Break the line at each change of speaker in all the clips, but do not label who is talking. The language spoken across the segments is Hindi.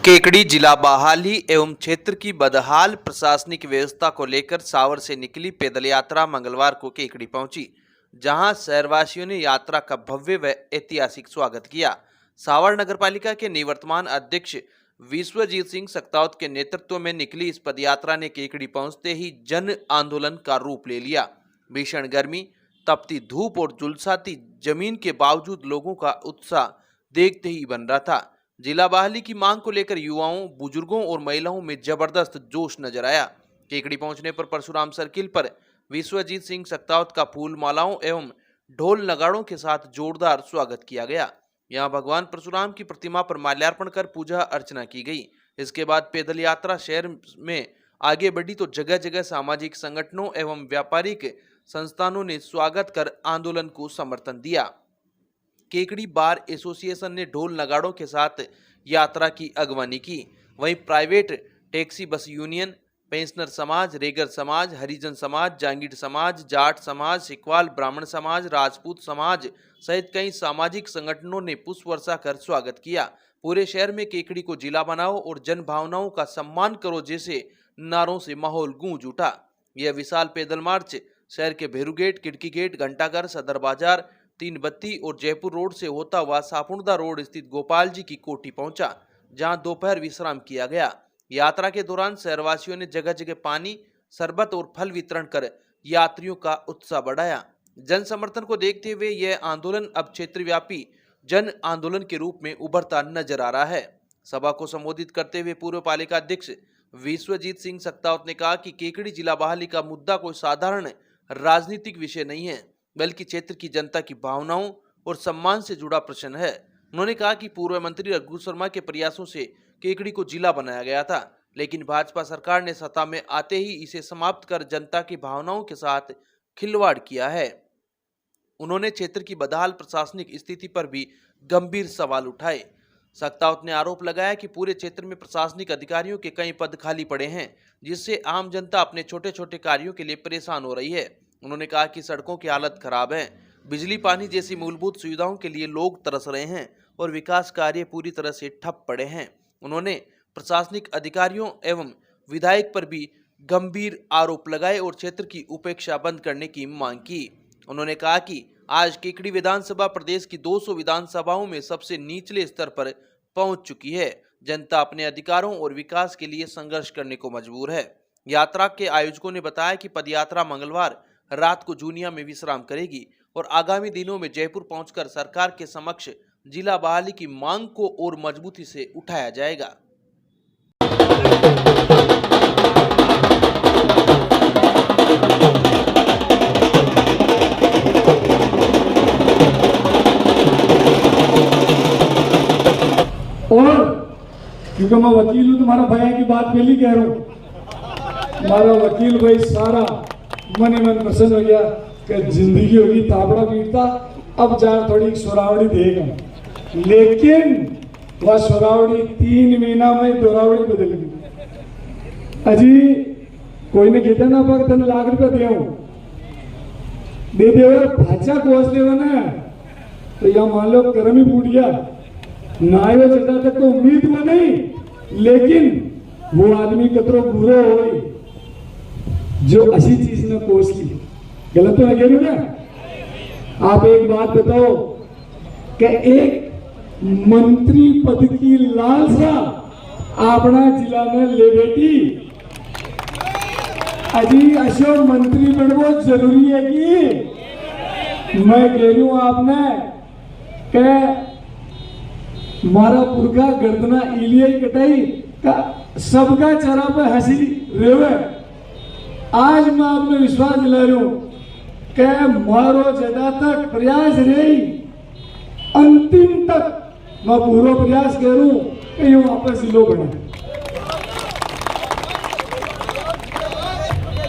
केकड़ी जिला बहाली एवं क्षेत्र की बदहाल प्रशासनिक व्यवस्था को लेकर सावर से निकली पैदल यात्रा मंगलवार को केकड़ी पहुंची, जहां शहरवासियों ने यात्रा का भव्य व ऐतिहासिक स्वागत किया। सावर नगरपालिका के निवर्तमान अध्यक्ष विश्वजीत सिंह सक्तावत के नेतृत्व में निकली इस पदयात्रा ने केकड़ी पहुंचते ही जन आंदोलन का रूप ले लिया। भीषण गर्मी, तपती धूप और झुलसाती जमीन के बावजूद लोगों का उत्साह देखते ही बन रहा था। जिला बहाली की मांग को लेकर युवाओं, बुजुर्गों और महिलाओं में जबरदस्त जोश नजर आया। केकड़ी पहुंचने पर परशुराम सर्किल पर विश्वजीत सिंह सक्तावत का फूल मालाओं एवं ढोल नगाड़ों के साथ जोरदार स्वागत किया गया। यहां भगवान परशुराम की प्रतिमा पर माल्यार्पण कर पूजा अर्चना की गई। इसके बाद पैदल यात्रा शहर में आगे बढ़ी तो जगह जगह सामाजिक संगठनों एवं व्यापारिक संस्थानों ने स्वागत कर आंदोलन को समर्थन दिया। केकड़ी बार एसोसिएशन ने ढोल नगाड़ों के साथ यात्रा की अगवानी की। वहीं private taxi bus union, pensioner समाज, रेगर समाज, हरिजन समाज, जांगीर समाज, जाट समाज, सिकवाल ब्राह्मण समाज, राजपूत समाज सहित कई सामाजिक संगठनों ने पुष्प वर्षा कर स्वागत किया। पूरे शहर में केकड़ी को जिला बनाओ और जन भावनाओं का सम्मान करो जैसे नारों से माहौल गूंज उठा। यह विशाल पैदल मार्च शहर के भेरू गेट, खिड़की गेट, घंटाघर, सदर बाजार, तीन बत्ती और जयपुर रोड से होता हुआ सापुड़दा रोड स्थित गोपाल जी की कोठी पहुंचा, जहां दोपहर विश्राम किया गया। यात्रा के दौरान शहरवासियों ने जगह जगह पानी, शरबत और फल वितरण कर यात्रियों का उत्साह बढ़ाया। जन समर्थन को देखते हुए यह आंदोलन अब क्षेत्रव्यापी जन आंदोलन के रूप में उभरता नजर आ रहा है। सभा को संबोधित करते हुए पूर्व पालिका अध्यक्ष विश्वजीत सिंह सक्तावत ने कहा कि केकड़ी जिला बहाली का मुद्दा कोई साधारण राजनीतिक विषय नहीं है, बल्कि क्षेत्र की जनता की भावनाओं और सम्मान से जुड़ा प्रश्न है। उन्होंने कहा कि पूर्व मंत्री रघु शर्मा के प्रयासों से केकड़ी को जिला बनाया गया था, लेकिन भाजपा सरकार ने सत्ता में आते ही इसे समाप्त कर जनता की भावनाओं के साथ खिलवाड़ किया है। उन्होंने क्षेत्र की बदहाल प्रशासनिक स्थिति पर भी गंभीर सवाल उठाए। सक्तावत ने आरोप लगाया कि पूरे क्षेत्र में प्रशासनिक अधिकारियों के कई पद खाली पड़े हैं, जिससे आम जनता अपने छोटे छोटे कार्यों के लिए परेशान हो रही है। उन्होंने कहा कि सड़कों की हालत खराब है, बिजली पानी जैसी मूलभूत सुविधाओं के लिए लोग तरस रहे हैं और विकास कार्य पूरी तरह से ठप पड़े हैं। उन्होंने प्रशासनिक अधिकारियों एवं विधायक पर भी गंभीर आरोप लगाए और क्षेत्र की उपेक्षा बंद करने की मांग की। उन्होंने कहा कि आज केकड़ी विधानसभा प्रदेश की 200 विधानसभाओं में सबसे निचले स्तर पर पहुंच चुकी है। जनता अपने अधिकारों और विकास के लिए संघर्ष करने को मजबूर है। यात्रा के आयोजकों ने बताया कि पदयात्रा मंगलवार रात को जूनिया में विश्राम करेगी और आगामी दिनों में जयपुर पहुंचकर सरकार के समक्ष जिला बहाली की मांग को और मजबूती से उठाया जाएगा।
और क्योंकि मैं वकील हूं, तुम्हारा भैया की बात पहली कह रहा हूं, हमारा वकील भाई सारा मन ही मन प्रसन्न हो गया कि जिंदगी होगी ताबड़ा पीटता, अब जहाँ थोड़ी सुरावड़ी देगा, लेकिन वह सुरावड़ी 3 महीना में दोरावड़ी बदल गई। अजी कोई ने कहते ना पग 3 लाख रुपया दे भाचा कोस ले ना, तो यह मान लो कर्म ही फूट गया ना, चटा तक तो उम्मीद वो नहीं, लेकिन वो आदमी कतरो बुरो हो जो अच्छी चीज ने कोस ली। गलत तो लगे ना। आप एक बात बताओ कि एक मंत्री पद की लालसा अपना जिला में ले बेटी, अजी अशोक मंत्री बनना जरूरी है कि मैं कह रही हूं आपने कि मारा पुरखा गर्दना इलिया कटाई का सबका चेहरा पे हंसी रेवे। आज मैं आपने विश्वास दिला रहा हूं कि मारो जदा तक प्रयास रही, अंतिम तक मैं पूरा प्रयास करूं कि ये वापस जिलो बने।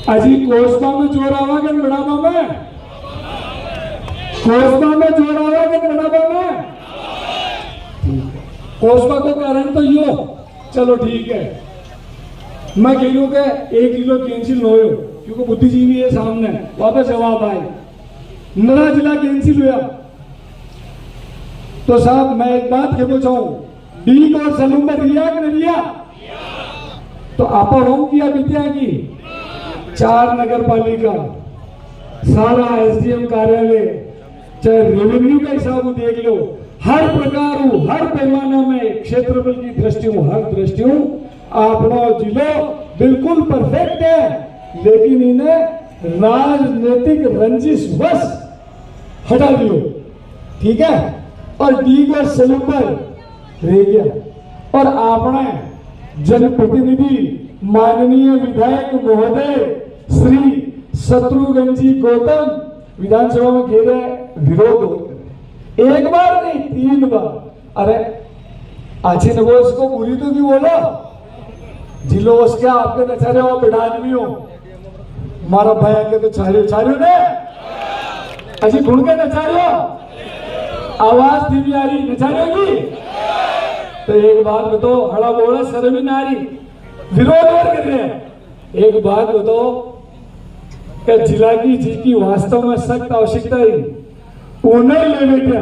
अजी कोसबा में जोर आवागे बढ़ावा में, कोसबा में जोर आवागे बढ़ावा में, कोसबा को कारण तो यो चलो ठीक है। मैं कह लूँ कि 1 किलो कैंसिल हो, क्योंकि बुद्धिजीवी है सामने, वापस जवाब आए नरा जिला कैंसिल हुआ। तो साहब मैं एक बात कहना चाहूं, डी को सलूंबर रिया कि नहीं रिया? तो आपा होम किया विद्या की 4 नगर पालिका, सारा एसडीएम कार्यालय, चाहे रेवेन्यू का हिसाब देख लो, हर प्रकार हर पैमाना में क्षेत्रफल की दृष्टियों हर दृष्टियों आपनो जिलो बिल्कुल परफेक्ट है, लेकिन इन्हें राजनीतिक रंजिश बस हटा दियो, ठीक है। और डी को सलूंबर रह गया। और आपने जनप्रतिनिधि माननीय विधायक महोदय श्री शत्रुघ्न जी गौतम विधानसभा में घेरे विरोध हो, एक बार नहीं 3 बार। अरे अच्छी नवोस को बुरी तो क्यों बोलो, जिलो उसके आपके बेचारे हो बेटा आदमी हो, मारा भाई के तो चारियो ने अच्छी ढूंढ के नचारियो, आवाज धीमी आ रही नचारियोगी। तो एक बात बताओ, हड़ा बोला शर्म ही ना आ रही, विरोध और कर रहे हैं। एक बात बताओ कि जिला की जी की वास्तव में सख्त आवश्यकता है, उन्हें ले बेटा।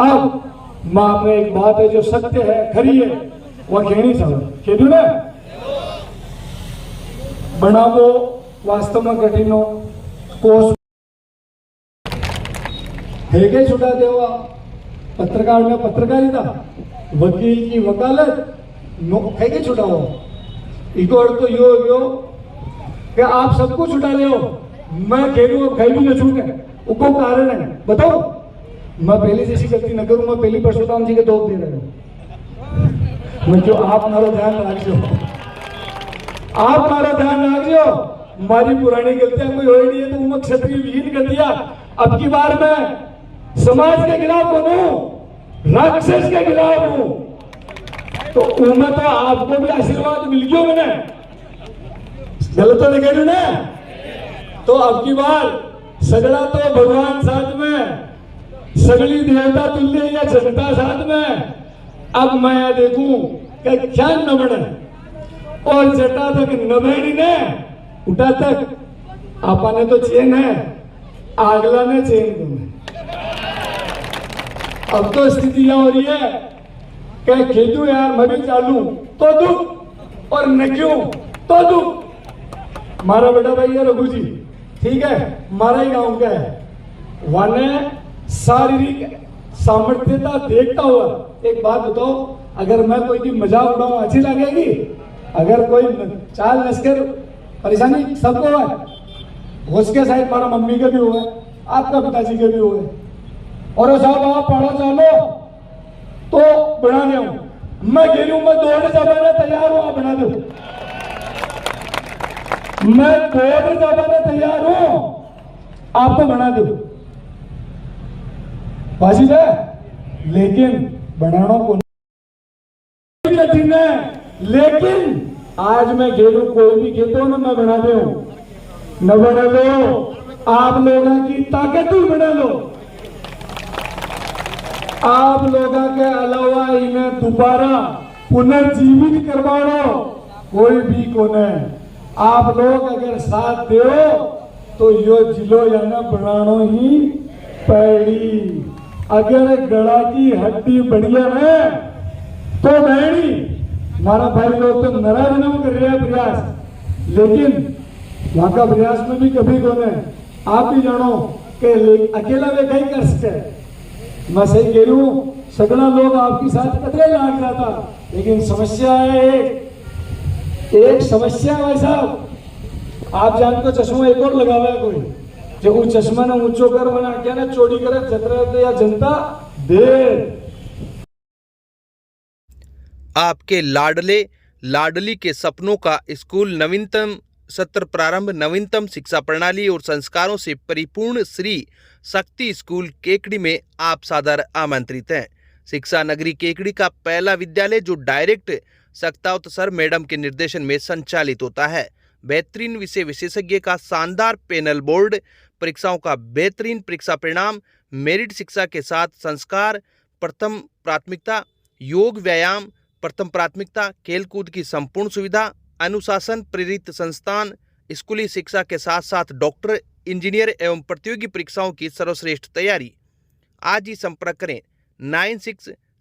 अब मां में एक बात है जो सत्य है, खरी है, वह कहनी चाहिए, कह दू ना बनावो वास्तव में कठिन हो कोस है के छुटा देवा, पत्रकार में पत्रकारिता, वकील की वकालत है के छुटा हो। इको तो यो कि आप सबको छुटा ले हो, मैं कह रही हूँ कहीं भी न छूटे, उसको कारण है बताओ। मैं पहले जैसी गलती न करूं, मैं पहली परशुराम जी के दोष दे रहे हूं। मैं जो आप मारो ध्यान रखियो, आप मारो ध्यान रखियो, हमारी पुरानी गलतियां कोई हो नहीं है तो उमक क्षत्रिय विहीन कर दिया। अब की बार मैं समाज के खिलाफ हूं, राक्षस के खिलाफ हूं, तो उम्र तो आपको भी आशीर्वाद मिल गयो मैंने, गलत तो नहीं कह रही ना। तो अब की बार सगड़ा तो भगवान साथ में, सगली देवता तुल्य या जनता साथ में। अब मैं देखूं कि क्या न बने, और जटा तक न बैठी ने उठा तक आपने तो चैन है, आगला ने चैन तुम्हें। अब तो स्थिति यह हो रही है कि खेलू यार मैं भी चालू तो दुख और न क्यों तो दुख। मारा बेटा भाई है रघु जी, ठीक है, मारा ही गांव का है, वाने शारीरिक सामर्थ्यता देखता हुआ एक बात बताओ, अगर मैं कोई की मजाक उड़ाऊं अच्छी लगेगी? अगर कोई चाल नस्कर परेशानी सबको है, उसके साइड हमारा मम्मी के भी हुआ है, आपका पिताजी के भी हुए, और साहब आप पढ़ो चलो तो बना दे। मैं कह रही हूं मैं दौड़ जाने तैयार हूं, आप बना दो, मैं दौड़ जाने तैयार हूं, आप तो बना दो बाजी है। लेकिन बनाना को कठिन है, लेकिन आज मैं खेलू कोई भी खेलता हूं ना, मैं बना दे न बना लो, आप लोगों की ताकत ही बना लो। आप लोगों के अलावा इन्हें दोबारा पुनर्जीवित करवाओ कोई भी कोने। आप लोग अगर साथ दो तो यो जिलो याना बनानो ही पैड़ी। अगर गड़ा की हड्डी बढ़िया है तो बैड़ी। हमारा भाई लोग तो नाराज न कर रहे हैं प्रयास, लेकिन वहां का प्रयास में भी कभी कौन है, आप भी जानो कि अकेला वे कहीं कर सकते। मैं सही कह रही हूँ, सगड़ा लोग आपके साथ कतरे लाग रहा था, लेकिन समस्या है एक समस्या भाई साहब, आप जान को चश्मा एक और लगावा है कोई, जो उस चश्मा ने ऊंचो कर बना क्या ना चोरी करे जतरा या जनता दे।
आपके लाडली के सपनों का स्कूल नवीनतम सत्र प्रारंभ नवीनतम शिक्षा प्रणाली और संस्कारों से परिपूर्ण श्री शक्ति स्कूल केकड़ी में आप सादर आमंत्रित हैं। शिक्षा नगरी केकड़ी का पहला विद्यालय जो डायरेक्ट सक्तावत सर मैडम के निर्देशन में संचालित होता है। बेहतरीन विषय विशेषज्ञ का शानदार पैनल, बोर्ड परीक्षाओं का बेहतरीन परीक्षा परिणाम, मेरिट शिक्षा के साथ संस्कार प्रथम प्राथमिकता, योग व्यायाम प्रथम प्राथमिकता, खेलकूद की संपूर्ण सुविधा, अनुशासन प्रेरित संस्थान, स्कूली शिक्षा के साथ साथ डॉक्टर, इंजीनियर एवं प्रतियोगी परीक्षाओं की सर्वश्रेष्ठ तैयारी। आज ही संपर्क करें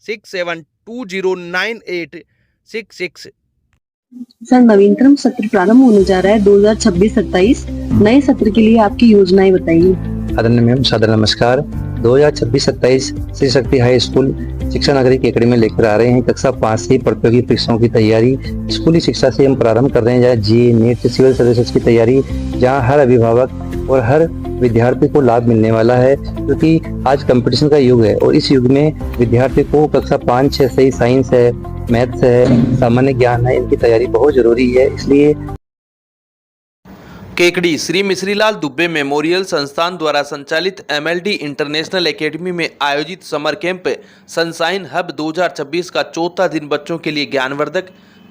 67209866।
सर, नवीनतम सत्र प्रारंभ होने जा रहा है 2026-27। नए सत्र के लिए आपकी योजनाएं बताइए।
आदरणीय मैम, सादर नमस्कार। 2026-27 श्री शक्ति हाई स्कूल शिक्षा नगरी केकड़ी में लेकर आ रहे हैं कक्षा 5 से प्रतियोगी परीक्षाओं की तैयारी। स्कूली शिक्षा से हम प्रारंभ कर रहे हैं जहाँ जीए, नीट, सिविल सर्विसेज की तैयारी, जहाँ हर अभिभावक और हर विद्यार्थी को लाभ मिलने वाला है, क्योंकि आज कंपटीशन का युग है और इस युग में विद्यार्थी को कक्षा 5, 6 से ही साइंस है, मैथ्स है, सामान्य ज्ञान है, इनकी तैयारी बहुत जरूरी है। इसलिए
केकड़ी श्री मिश्रीलाल दुबे मेमोरियल संस्थान द्वारा संचालित MLD इंटरनेशनल एकेडमी में आयोजित समर कैंप सनशाइन हब 2026 का चौथा दिन बच्चों के लिए ज्ञानवर्धक,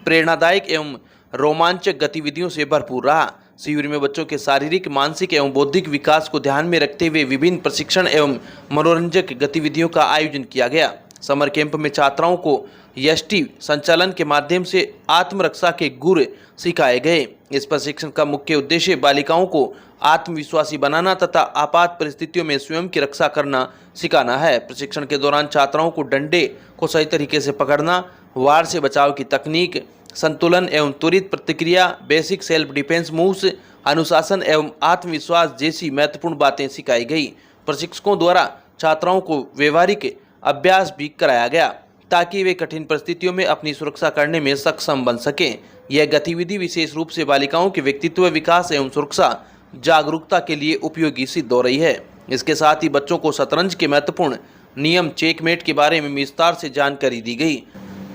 प्रेरणादायक एवं रोमांचक गतिविधियों से भरपूर रहा। शिविर में बच्चों के शारीरिक, मानसिक एवं बौद्धिक विकास को ध्यान में रखते हुए विभिन्न प्रशिक्षण एवं मनोरंजक गतिविधियों का आयोजन किया गया। समर कैंप में छात्राओं को यष्टि संचालन के माध्यम से आत्मरक्षा के गुर सिखाए गए। इस प्रशिक्षण का मुख्य उद्देश्य बालिकाओं को आत्मविश्वासी बनाना तथा आपात परिस्थितियों में स्वयं की रक्षा करना सिखाना है। प्रशिक्षण के दौरान छात्राओं को डंडे को सही तरीके से पकड़ना, वार से बचाव की तकनीक, संतुलन एवं त्वरित प्रतिक्रिया, बेसिक सेल्फ डिफेंस मूव्स, अनुशासन एवं आत्मविश्वास जैसी महत्वपूर्ण बातें सिखाई गई। प्रशिक्षकों द्वारा छात्राओं को व्यवहारिक अभ्यास भी कराया गया ताकि वे कठिन परिस्थितियों में अपनी सुरक्षा करने में सक्षम बन सकें। यह गतिविधि विशेष रूप से बालिकाओं के व्यक्तित्व विकास एवं सुरक्षा जागरूकता के लिए उपयोगी सिद्ध हो रही है। इसके साथ ही बच्चों को शतरंज के महत्वपूर्ण नियम चेकमेट के बारे में विस्तार से जानकारी दी गई।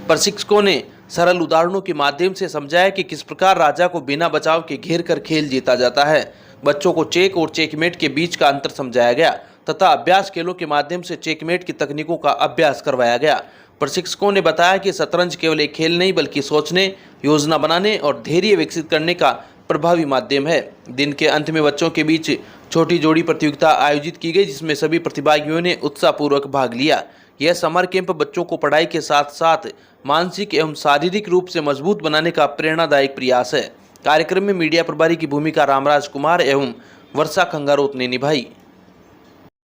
प्रशिक्षकों ने सरल उदाहरणों के माध्यम से समझाया कि किस प्रकार राजा को बिना बचाव के घेर कर खेल जीता जाता है। बच्चों को चेक और चेकमेट के बीच का अंतर समझाया गया तथा अभ्यास खेलों के माध्यम से चेकमेट की तकनीकों का अभ्यास करवाया गया। प्रशिक्षकों ने बताया कि शतरंज केवल एक खेल नहीं बल्कि सोचने, योजना बनाने और धैर्य विकसित करने का प्रभावी माध्यम है। दिन के अंत में बच्चों के बीच छोटी जोड़ी प्रतियोगिता आयोजित की गई जिसमें सभी प्रतिभागियों ने उत्साहपूर्वक भाग लिया। यह समर कैंप बच्चों को पढ़ाई के साथ साथ मानसिक एवं शारीरिक रूप से मजबूत बनाने का प्रेरणादायक प्रयास है। कार्यक्रम में मीडिया प्रभारी की भूमिका रामराज कुमार एवं वर्षा खंगारोत ने निभाई।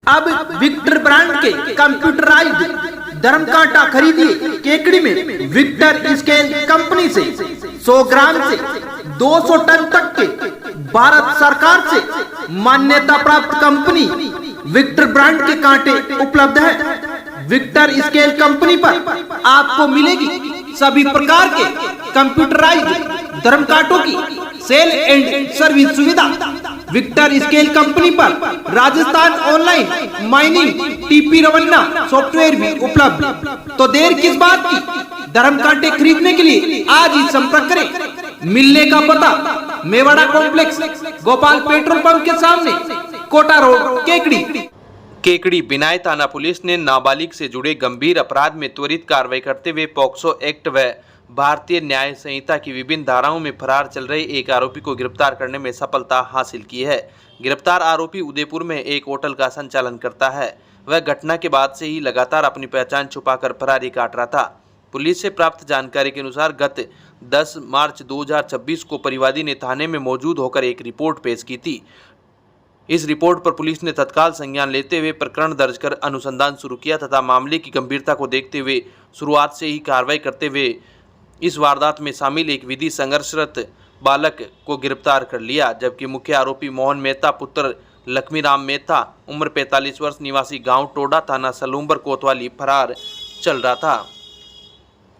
अब विक्टर ब्रांड के कंप्यूटराइज्ड धर्म कांटा खरीदिए केकड़ी में विक्टर स्केल कंपनी से 100 ग्राम से 200 टन तक के भारत सरकार से मान्यता प्राप्त कंपनी विक्टर ब्रांड के कांटे उपलब्ध है। विक्टर स्केल कंपनी पर आपको मिलेगी सभी प्रकार के कंप्यूटराइज्ड धर्म कांटों की सेल एंड सर्विस सुविधा। विक्टर स्केल कंपनी पर Rajasthan online mining TP Revanna software भी उपलब्ध। तो देर किस बात की, धर्म कांटे खरीदने के लिए आज ही संपर्क करें। मिलने का पता Mewada complex, Gopal petrol pump के सामने, कोटा रोड, केकड़ी।
केकड़ी बिनाई थाना पुलिस ने नाबालिग से जुड़े गंभीर अपराध में त्वरित कार्रवाई करते हुए पॉक्सो एक्ट व भारतीय न्याय संहिता की विभिन्न धाराओं में फरार चल रहे एक आरोपी को गिरफ्तार करने में सफलता हासिल की है। गिरफ्तार आरोपी उदयपुर में एक होटल का संचालन करता है। वह घटना के बाद से ही लगातार अपनी पहचान छुपाकर फरारी काट रहा था। पुलिस से प्राप्त जानकारी के अनुसार गत 10 मार्च 2026 को परिवादी ने थाने में मौजूद होकर एक रिपोर्ट पेश की थी। इस रिपोर्ट पर पुलिस ने तत्काल संज्ञान लेते हुए प्रकरण दर्ज कर अनुसंधान शुरू किया तथा मामले की गंभीरता को देखते हुए शुरुआत से ही कार्रवाई करते हुए इस वारदात में शामिल एक विधि संघर्षरत बालक को गिरफ्तार कर लिया, जबकि मुख्य आरोपी मोहन मेहता पुत्र लक्ष्मीराम मेहता उम्र 45 वर्ष निवासी गांव टोडा थाना सलूम्बर कोतवाली फरार चल रहा था।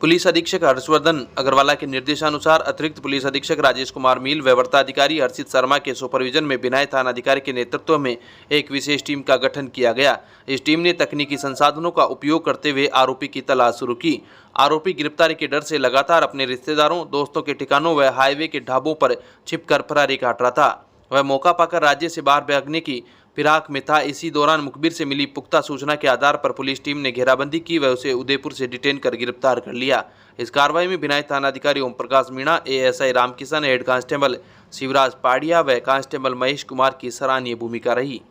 पुलिस अधीक्षक हर्षवर्धन अग्रवाला के निर्देशानुसार अतिरिक्त पुलिस अधीक्षक राजेश कुमार मील व वरीयताधिकारी हर्षित शर्मा के सुपरविजन में बिनाई थाना अधिकारी के नेतृत्व में एक विशेष टीम का गठन किया गया। इस टीम ने तकनीकी संसाधनों का उपयोग करते हुए आरोपी की तलाश शुरू की। आरोपी गिरफ्तारी के डर से लगातार अपने रिश्तेदारों, दोस्तों के ठिकानों व हाईवे के ढाबों पर छिपकर फरारी काट रहा था। वह मौका पाकर राज्य से बाहर भागने की फिराक में था। इसी दौरान मुखबिर से मिली पुख्ता सूचना के आधार पर पुलिस टीम ने घेराबंदी की व उसे उदयपुर से डिटेन कर गिरफ्तार कर लिया। इस कार्रवाई में बिनाई थानाधिकारी Om Prakash Meena, ASI Ramkishan, head constable Shivraj Padiya व कांस्टेबल महेश कुमार की सराहनीय भूमिका रही।